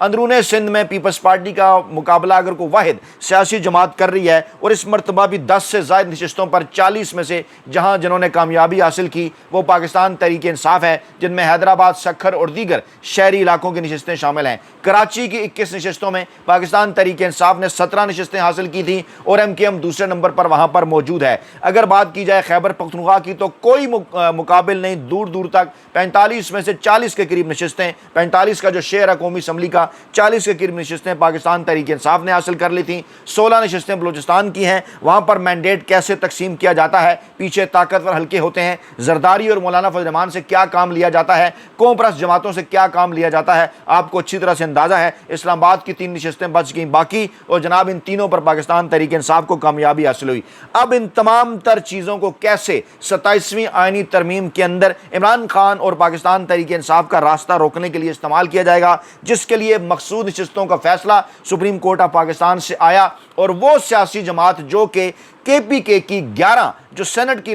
اندرون سندھ میں Peoples party کا مقابلہ اگر کوئی واحد سیاسی جماعت کر رہی ہے اور اس مرتبہ بھی 10 سے زائد نشستوں پر 40 میں سے جنہوں نے کامیابی حاصل کی وہ پاکستان تحریک انصاف ہے، جن میں حیدرآباد، سکھر اور دیگر شہری علاقوں کی نشستیں شامل ہیں۔ کراچی کی 21 نشستوں میں پاکستان تحریک انصاف نے 17 نشستیں حاصل کی تھیں اور ایم کیو ایم دوسرے نمبر پر وہاں پر موجود ہے۔ اگر بات کی جائے خیبر پختونخوا کی تو کوئی مقابل نہیں، دور دور تک 45 میں سے 40 کے قریب نشستیں، 45 کا جو شیئر ہے قومی اسمبلی کا، 40 کے قریب نشستیں پاکستان تحریک انصاف نے حاصل کر لی تھیں۔ 16 نشستیں بلوچستان کی ہیں، وہاں پر مینڈیٹ کیسے تقسیم کیا جاتا ہے، پیچھے طاقتور حلقے ہوتے ہیں، زرداری اور مولانا فضل الرحمان سے کیا کام لیا جاتا ہے، قوم پرست جماعتوں سے کیا کام لیا جاتا ہے، آپ کو اچھی طرح سے اندازہ ہے۔ اسلام آباد کی 3 نشستیں بچ گئیں باقی، اور جناب ان تینوں پر پاکستان تحریک انصاف کو کامیابی حاصل ہوئی۔ اب ان تمام تر چیزوں کو کیسے 27ویں آئینی ترمیم کے اندر عمران خان اور پاکستان تحریک انصاف کا راستہ روکنے کے لیے استعمال کیا جائے گا، جس کے لیے مخصوص نشستوں کا فیصلہ سپریم کورٹ آف پاکستان سے آیا، اور وہ سیاسی جماعت جو کہ کے پی کے کی 11 جو سینٹ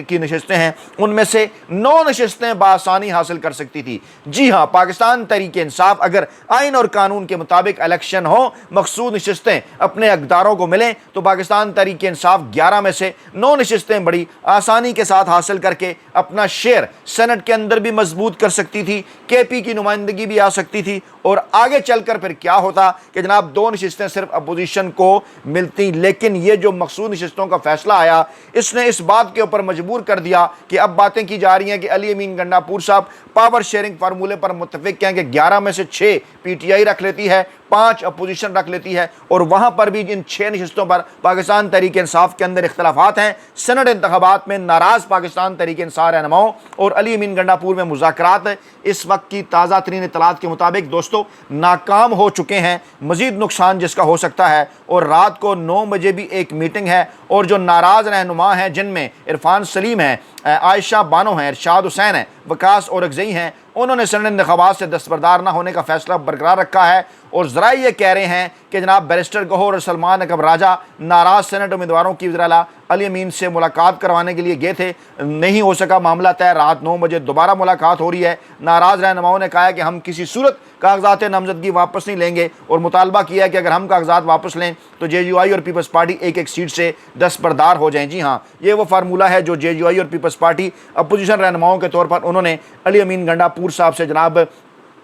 کی نشستیں ہیں ان میں سے 9 نشستیں بآسانی حاصل کر سکتی تھی۔ جی ہاں، پاکستان تحریک انصاف اگر آئین اور قانون کے مطابق الیکشن ہو، مخصوص نشستیں اپنے اقداروں کو ملیں، تو پاکستان تحریک انصاف 11 میں سے 9 نشستیں بڑی آسانی کے ساتھ حاصل کر کے اپنا شیئر سینٹ کے اندر بھی مضبوط کر سکتی تھی، کے پی کی نمائندگی بھی آ سکتی تھی، اور آگے چل کر پھر کیا ہوتا کہ جناب 2 نشستیں صرف اپوزیشن کو ملتی۔ لیکن یہ جو مخصوص نشستوں کا فیصلہ آیا، اس نے اس بات کے اوپر مجبور کر دیا کہ اب باتیں کی جا رہی ہیں کہ علی امین گنڈا پور صاحب پاور شیئرنگ فارمولے پر متفق ہیں کہ 11 میں سے 6 پی ٹی آئی رکھ لیتی ہے، 5 اپوزیشن رکھ لیتی ہے، اور وہاں پر بھی ان 6 نشستوں پر پاکستان تحریک انصاف کے اندر اختلافات ہیں۔ سینٹ انتخابات میں ناراض پاکستان تحریک انصاف رہنماؤں اور علی امین گنڈا پور میں مذاکرات اس وقت کی تازہ ترین اطلاعات کے مطابق دوستو ناکام ہو چکے ہیں۔ مزید نقصان جس کا ہو سکتا ہے، اور رات کو 9 بجے بھی ایک میٹنگ ہے، اور جو ناراض رہنما ہیں جن میں عرفان سلیم ہیں، عائشہ بانو ہیں، ارشاد حسین ہیں، وکاس اورکزئی ہیں، انہوں نے سینٹ انتخابات سے دستبردار نہ ہونے کا فیصلہ برقرار رکھا ہے، اور ذرائع یہ کہہ رہے ہیں کہ جناب بیرسٹر گوہر اور سلمان اکب راجہ ناراض سینٹ امیدواروں کی وزیر اعلیٰ علی امین سے ملاقات کروانے کے لیے گئے تھے، نہیں ہو سکا معاملہ طے، رات 9 بجے دوبارہ ملاقات ہو رہی ہے۔ ناراض رہنماؤں نے کہا ہے کہ ہم کسی صورت کاغذات نامزدگی واپس نہیں لیں گے، اور مطالبہ کیا ہے کہ اگر ہم کاغذات واپس لیں تو جے یو آئی اور پیپلز پارٹی ایک ایک سیٹ سے دستبردار ہو جائیں۔ جی ہاں، یہ وہ فارمولہ ہے جو جے یو آئی اور پیپلز پارٹی اپوزیشن رہنماؤں کے طور پر انہوں نے علی امین گنڈا پور صاحب سے جناب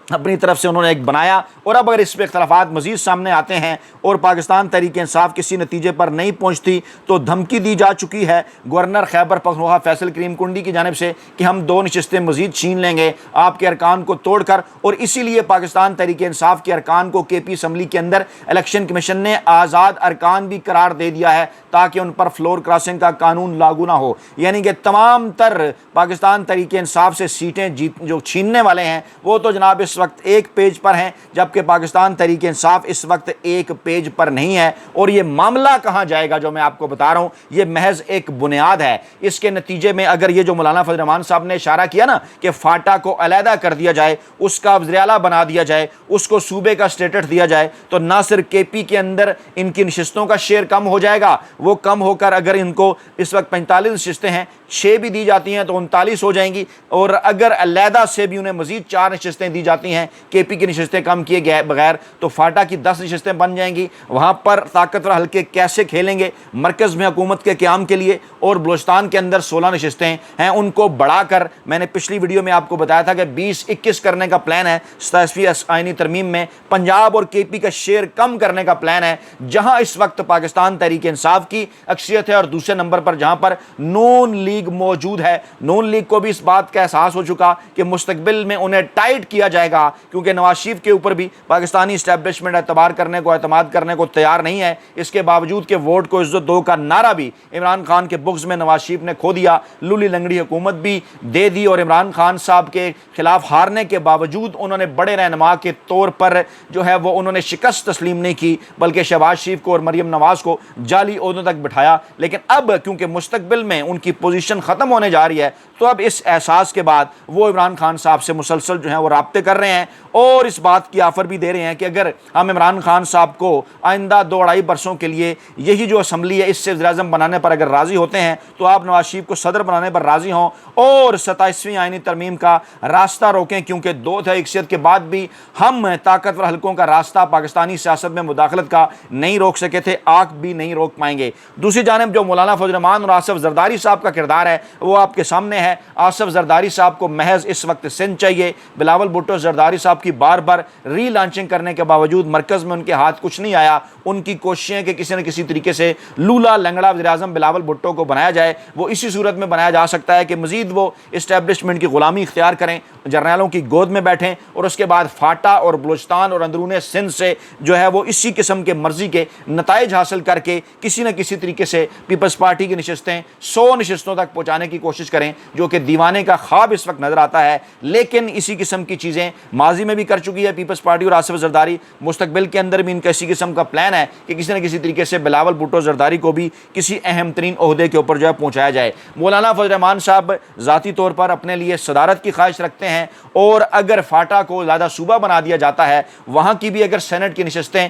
اپنی طرف سے انہوں نے ایک بنایا، اور اب اگر اس پہ اختلافات مزید سامنے آتے ہیں اور پاکستان تحریک انصاف کسی نتیجے پر نہیں پہنچتی تو دھمکی دی جا چکی ہے گورنر خیبر پختونخوا فیصل کریم کنڈی کی جانب سے کہ ہم 2 نشستیں مزید چھین لیں گے آپ کے ارکان کو توڑ کر، اور اسی لیے پاکستان تحریک انصاف کے ارکان کو کے پی اسمبلی کے اندر الیکشن کمیشن نے آزاد ارکان بھی قرار دے دیا ہے تاکہ ان پر فلور کراسنگ کا قانون لاگو نہ ہو، یعنی کہ تمام تر پاکستان تحریک انصاف سے سیٹیں جو چھیننے والے ہیں وہ تو جناب اس وقت ایک پیج پر ہیں، جبکہ پاکستان تحریک انصاف اس وقت ایک پیج پر نہیں ہے۔ اور یہ معاملہ کہاں جائے گا جو میں آپ کو بتا رہا ہوں، یہ محض ایک بنیاد ہے۔ اس کے نتیجے میں اگر یہ جو مولانا فضل الرحمان صاحب نے اشارہ کیا نا کہ فاٹا کو علیحدہ کر دیا جائے، اس کا وزیر اعلیٰ بنا دیا جائے، اس کو صوبے کا اسٹیٹس دیا جائے، تو نہ صرف کے پی کے اندر ان کی نشستوں کا شیئر کم ہو جائے گا، وہ کم ہو کر اگر ان کو اس وقت 45 نشستیں ہیں، 6 بھی دی جاتی ہیں تو 39 ہو جائیں گی، اور اگر علیحدہ سے بھی انہیں مزید 4 نشستیں دی جاتی ہیں کے پی کی نشستیں کم کیے بغیر، تو فاٹا کی 10 نشستیں بن جائیں گی۔ وہاں پر طاقتور حلقے کیسے کھیلیں گے مرکز میں حکومت کے قیام کے لیے، اور بلوچستان کے اندر 16 نشستیں ہیں، ان کو بڑھا کر میں نے پچھلی ویڈیو میں آپ کو بتایا تھا کہ 20-21 کرنے کا پلان ہے 27ویں آئینی ترمیم میں۔ پنجاب اور کے پی کا شیئر کم کرنے کا پلان ہے، جہاں اس وقت پاکستان تحریک انصاف کی اکثریت ہے، اور دوسرے نمبر پر جہاں پر نون لیگ موجود ہے۔ نون لیگ کو بھی اس بات کا احساس ہو چکا کہ مستقبل میں انہیں ٹائٹ کیا جائے گا، کیونکہ نواز شریف کے اوپر بھی پاکستانی اسٹیبلشمنٹ اعتبار کرنے کو اعتماد کرنے کو تیار نہیں ہے، اس کے باوجود کہ ووٹ کو عزت دو کا نعرہ بھی عمران خان کے بغض میں نواز شریف نے کھو دیا، لولی لنگڑی حکومت بھی دے دی، اور عمران خان صاحب کے خلاف ہارنے کے باوجود انہوں نے بڑے رہنما کے طور پر جو ہے وہ انہوں نے شکست تسلیم نہیں کی، بلکہ شہباز شریف کو اور مریم نواز کو جعلی عہدوں تک بٹھایا۔ لیکن اب کیونکہ مستقبل میں ان کی پوزیشن ختم ہونے جا رہی ہے، تو اب اس احساس کے بعد وہ عمران خان صاحب سے مسلسل جو ہیں وہ رابطے کر رہے ہیں۔ رہے ہیں اور اس بات کی آفر بھی دے رہے ہیں کہ اگر ہم عمران خان صاحب کو آئندہ 2-2.5 برسوں کے لیے یہی جو اسمبلی ہے اس سے وزیر اعظم بنانے پر اگر راضی ہوتے ہیں تو آپ نواز شریف کو صدر بنانے پر راضی ہوں اور 27ویں آئینی ترمیم کا راستہ روکیں، کیونکہ 2001 کے بعد بھی ہم طاقتور حلقوں کا راستہ پاکستانی سیاست میں مداخلت کا نہیں روک سکے تھے، آگ بھی نہیں روک پائیں گے۔ دوسری جانب جو مولانا فضل الرحمان اور آصف زرداری صاحب کا کردار ہے وہ آپ کے سامنے ہے۔ آصف زرداری صاحب کو محض اس وقت سندھ چاہیے۔ بلاول بھٹو زرداری صاحب کی بار بار ری لانچنگ کرنے کے باوجود مرکز میں ان کے ہاتھ کچھ نہیں آیا۔ ان کی کوششیں کہ کسی نہ کسی طریقے سے لولا لنگڑا وزیر اعظم بلاول بھٹو کو بنایا جائے، وہ اسی صورت میں بنایا جا سکتا ہے کہ مزید وہ اسٹیبلشمنٹ کی غلامی اختیار کریں، جرنیلوں کی گود میں بیٹھیں اور اس کے بعد فاٹا اور بلوچستان اور اندرون سندھ سے جو ہے وہ اسی قسم کے مرضی کے نتائج حاصل کر کے کسی نہ کسی طریقے سے پیپلز پارٹی کی نشستیں 100 نشستوں تک پہنچانے کی کوشش کریں، جو کہ دیوانے کا خواب اس وقت نظر آتا ہے۔ لیکن اسی قسم کی چیزیں ماضی میں بھی کر چکی ہے پیپلز پارٹی اور آصف زرداری، مستقبل کے اندر بھی ان کا اسی قسم کا پلان ہے کہ کسی نہ کسی طریقے سے بلاول بھٹو زرداری کو بھی کسی اہم ترین عہدے کے اوپر جو ہے پہنچایا جائے۔ مولانا فضل الرحمان صاحب ذاتی طور پر اپنے لیے صدارت کی خواہش رکھتے ہیں، اور اگر فاٹا کو زیادہ صوبہ بنا دیا جاتا ہے، وہاں کی بھی اگر سینٹ کی نشستیں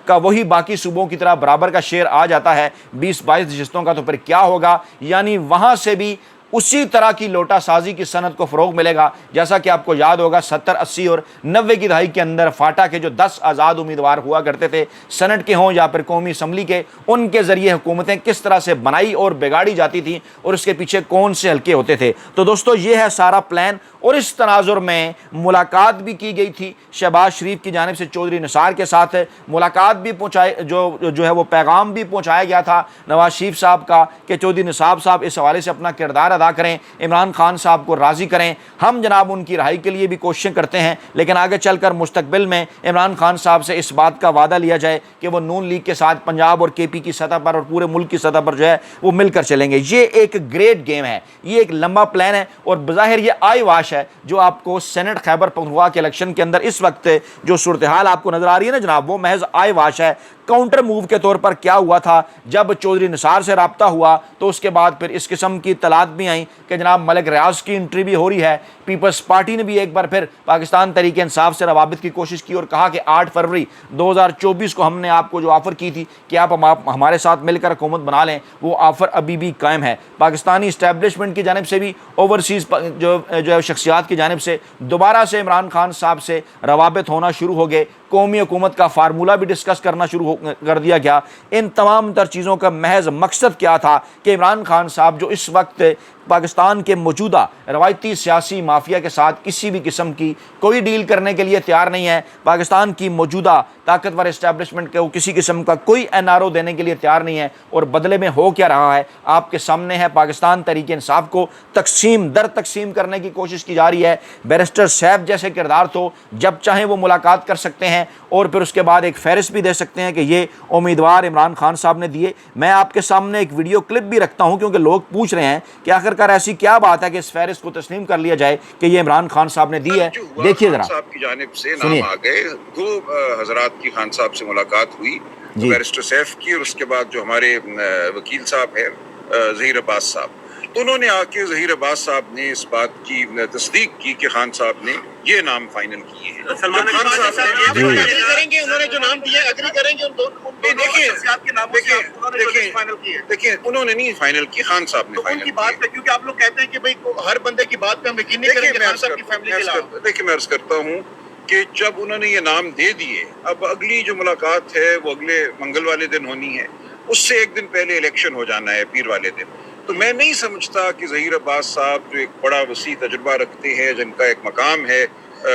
کا وہی باقی صوبوں کی طرح برابر کا شیئر آ جاتا ہے 20-22 نشستوں کا، تو پھر کیا ہوگا؟ یعنی وہاں سے بھی اسی طرح کی لوٹا سازی کی صنعت کو فروغ ملے گا، جیسا کہ آپ کو یاد ہوگا 70، 80 اور 90 کی دہائی کے اندر فاٹا کے جو 10 آزاد امیدوار ہوا کرتے تھے، سینٹ کے ہوں یا پھر قومی اسمبلی کے، ان کے ذریعے حکومتیں کس طرح سے بنائی اور بگاڑی جاتی تھیں اور اس کے پیچھے کون سے حلقے ہوتے تھے۔ تو دوستو یہ ہے سارا پلان، اور اس تناظر میں ملاقات بھی کی گئی تھی شہباز شریف کی جانب سے چودھری نثار کے ساتھ، ملاقات بھی جو ہے وہ پیغام بھی پہنچایا گیا تھا نواز شریف صاحب کا کہ چودھری نثار صاحب اس حوالے سے اپنا کردار ادا کریں، عمران خان صاحب کو راضی کریں۔ ہم جناب ان کی رہائی کے لیے بھی کوششیں کرتے ہیں، لیکن آگے چل کر مستقبل میں عمران خان صاحب سے اس بات کا وعدہ لیا جائے کہ وہ نون لیگ کے ساتھ پنجاب اور کے پی کی سطح پر اور پورے ملک کی سطح پر جو ہے وہ مل کر چلیں گے۔ یہ ایک گریٹ گیم ہے، یہ ایک لمبا پلان ہے، اور بظاہر یہ آئی واش ہے جو آپ کو سینٹ خیبر پختونخوا کے الیکشن کے اندر اس وقت جو صورتحال آپ کو نظر آ رہی ہے نا جناب، وہ محض آئی واش ہے۔ کاؤنٹر موو کے طور پر کیا ہوا تھا، جب چودھری نثار سے رابطہ ہوا تو اس کے بعد پھر اس قسم کی اطلاعات بھی آئیں کہ جناب ملک ریاض کی انٹری بھی ہو رہی ہے۔ پیپلز پارٹی نے بھی ایک بار پھر پاکستان تحریک انصاف سے روابط کی کوشش کی اور کہا کہ 8 فروری 2024 کو ہم نے آپ کو جو آفر کی تھی کہ آپ ہمارے ساتھ مل کر حکومت بنا لیں، وہ آفر ابھی بھی قائم ہے۔ پاکستانی اسٹیبلشمنٹ کی جانب سے بھی اوورسیز جو شخصیات کی جانب سے دوبارہ سے عمران خان صاحب سے روابط ہونا شروع ہو گئے، قومی حکومت کا فارمولہ بھی ڈسکس کرنا شروع کر دیا گیا۔ ان تمام تر چیزوں کا محض مقصد کیا تھا کہ عمران خان صاحب جو اس وقت پاکستان کے موجودہ روایتی سیاسی مافیا کے ساتھ کسی بھی قسم کی کوئی ڈیل کرنے کے لیے تیار نہیں ہے، پاکستان کی موجودہ طاقتور اسٹیبلشمنٹ کو کسی قسم کا کوئی این آر او دینے کے لیے تیار نہیں ہے، اور بدلے میں ہو کیا رہا ہے آپ کے سامنے ہے۔ پاکستان تحریک انصاف کو تقسیم در تقسیم کرنے کی کوشش کی جا رہی ہے۔ بیرسٹر سیف جیسے کردار تو جب چاہیں وہ ملاقات کر سکتے ہیں اور پھر اس کے بعد ایک فہرست بھی دے سکتے ہیں کہ یہ امیدوار عمران خان صاحب نے دیے۔ میں آپ کے سامنے ایک ویڈیو کلپ بھی رکھتا ہوں کیونکہ لوگ پوچھ رہے ہیں کہ آخرکار ایسی کیا بات ہے کہ اس فہرست کو تسلیم کر لیا جائے کہ یہ عمران خان صاحب نے دی ہے۔ دیکھیے ذرا، صاحب کی جانب سے نام آ گئے، 2 حضرات کی خان صاحب سے ملاقات ہوئی، بیرسٹر سیف کی اور اس کے بعد جو ہمارے وکیل صاحب ہیں ظہیر عباس صاحب، تو انہوں نے آ کے ظہیر عباس صاحب نے اس بات کی تصدیق کی کہ خان صاحب نے یہ نام فائنل کیے ہیں۔ سلمان خان صاحب کریں گے، انہوں نے جو نام دیے اگری کریں گے ان دونوں شخصیات کے ناموں سے فائنل کیے۔ دیکھیں انہوں نے نہیں فائنل کی، خان صاحب نے فائنل کی بات پہ، کیونکہ آپ لوگ کہتے ہیں کہ بھئی ہر بندے کی بات پہ ہم یقین نہیں کریں گے خان صاحب کی فیملی کے علاوہ۔ دیکھیں میں عرض کرتا ہوں کہ جب انہوں نے یہ نام دے دیے، اب اگلی جو ملاقات ہے وہ اگلے منگل والے دن ہونی ہے، اس سے ایک دن پہلے الیکشن ہو جانا ہے پیر والے دن۔ تو میں نہیں سمجھتا کہ ظہیر عباس صاحب جو ایک بڑا وسیع تجربہ رکھتے ہیں، جن کا ایک مقام ہے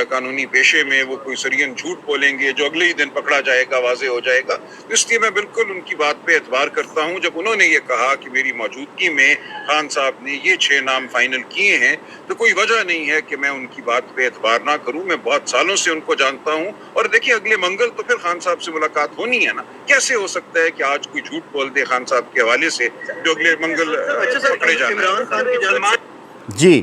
قانونی پیشے میں، وہ کوئی سرین جھوٹ بولیں گے جو اگلے ہی دن پکڑا جائے گا، واضح ہو جائے گا۔ اس لیے میں بالکل ان کی بات پہ اعتبار کرتا ہوں۔ جب انہوں نے یہ کہا کہ میری موجودگی میں خان صاحب نے یہ 6 نام فائنل کیے ہیں، تو کوئی وجہ نہیں ہے کہ میں ان کی بات پہ اعتبار نہ کروں۔ میں بہت سالوں سے ان کو جانتا ہوں، اور دیکھیں اگلے منگل تو پھر خان صاحب سے ملاقات ہونی ہے نا۔ کیسے ہو سکتا ہے کہ آج کوئی جھوٹ بول دے خان صاحب کے حوالے سے جو اگلے منگل پکڑے جانا ہے؟ جی،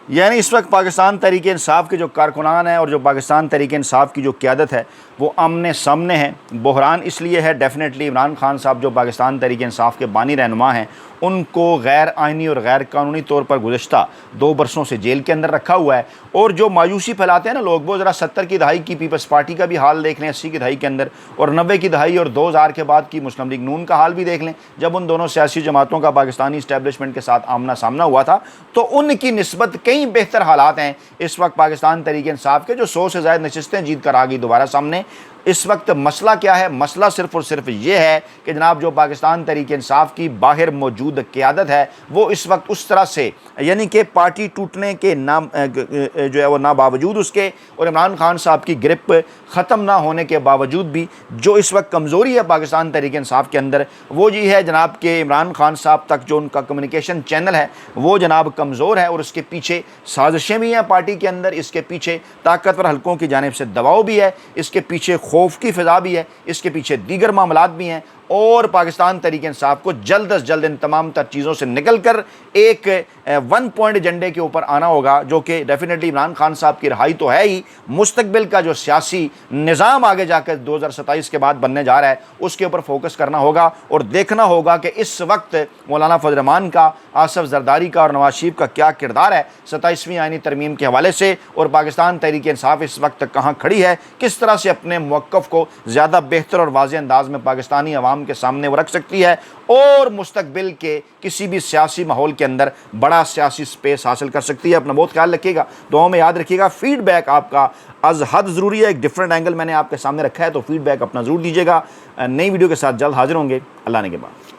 یعنی اس وقت پاکستان تحریک انصاف کے جو کارکنان ہیں اور جو پاکستان تحریک انصاف کی جو قیادت ہے وہ آمنے سامنے ہیں۔ بحران اس لیے ہے ڈیفینیٹلی عمران خان صاحب جو پاکستان تحریک انصاف کے بانی رہنما ہیں، ان کو غیر آئینی اور غیر قانونی طور پر گزشتہ 2 برسوں سے جیل کے اندر رکھا ہوا ہے۔ اور جو مایوسی پھیلاتے ہیں نا لوگ، وہ ذرا 70 کی دہائی کی پیپلز پارٹی کا بھی حال دیکھ لیں، 80 کی دہائی کے اندر، اور 90 کی دہائی اور 2000 کے بعد کی مسلم لیگ نون کا حال بھی دیکھ لیں، جب ان دونوں سیاسی جماعتوں کا پاکستانی اسٹیبلشمنٹ کے ساتھ آمنا سامنا ہوا تھا، تو ان کی نسبت کئی بہتر حالات ہیں اس وقت پاکستان تحریک انصاف کے، جو 100 سے زائد نشستیں جیت کر آ گئی دوبارہ سامنے۔ اس وقت مسئلہ کیا ہے؟ مسئلہ صرف اور صرف یہ ہے کہ جناب جو پاکستان تحریک انصاف کی باہر موجود قیادت ہے وہ اس وقت اس طرح سے، یعنی کہ پارٹی ٹوٹنے کے جو ہے وہ نہ باوجود اس کے، اور عمران خان صاحب کی گرپ ختم نہ ہونے کے باوجود بھی جو اس وقت کمزوری ہے پاکستان تحریک انصاف کے اندر، وہ یہ ہے جناب کہ عمران خان صاحب تک جو ان کا کمیونیکیشن چینل ہے وہ جناب کمزور ہے، اور اس کے پیچھے سازشیں بھی ہیں پارٹی کے اندر، اس کے پیچھے طاقتور حلقوں کی جانب سے دباؤ بھی ہے، اس کے پیچھے خوف کی فضا بھی ہے، اس کے پیچھے دیگر معاملات بھی ہیں، اور پاکستان تحریک انصاف کو جلد از جلد ان تمام تر چیزوں سے نکل کر ایک 1 پوائنٹ ایجنڈے کے اوپر آنا ہوگا، جو کہ ڈیفینیٹلی عمران خان صاحب کی رہائی تو ہے ہی، مستقبل کا جو سیاسی نظام آگے جا کر 2027 کے بعد بننے جا رہا ہے اس کے اوپر فوکس کرنا ہوگا، اور دیکھنا ہوگا کہ اس وقت مولانا فضل الرحمان کا، آصف زرداری کا اور نواز شریف کا کیا کردار ہے 27ویں آئینی ترمیم کے حوالے سے، اور پاکستان تحریک انصاف اس وقت کہاں کھڑی ہے، کس طرح سے اپنے موقف کو زیادہ بہتر اور واضح انداز میں پاکستانی عوام کے سامنے وہ رکھ سکتی ہے، اور مستقبل کے کسی بھی سیاسی ماحول کے اندر بڑا سیاسی سپیس حاصل کر سکتی ہے۔ اپنا بہت خیال رکھیے گا، دعاؤں میں یاد رکھیے گا۔ فیڈ بیک آپ کا از حد ضروری ہے، ایک ڈیفرنٹ اینگل میں نے آپ کے سامنے رکھا ہے، تو فیڈ بیک اپنا ضرور دیجیے گا۔ نئی ویڈیو کے ساتھ جلد حاضر ہوں گے، اللہ نے کے بعد۔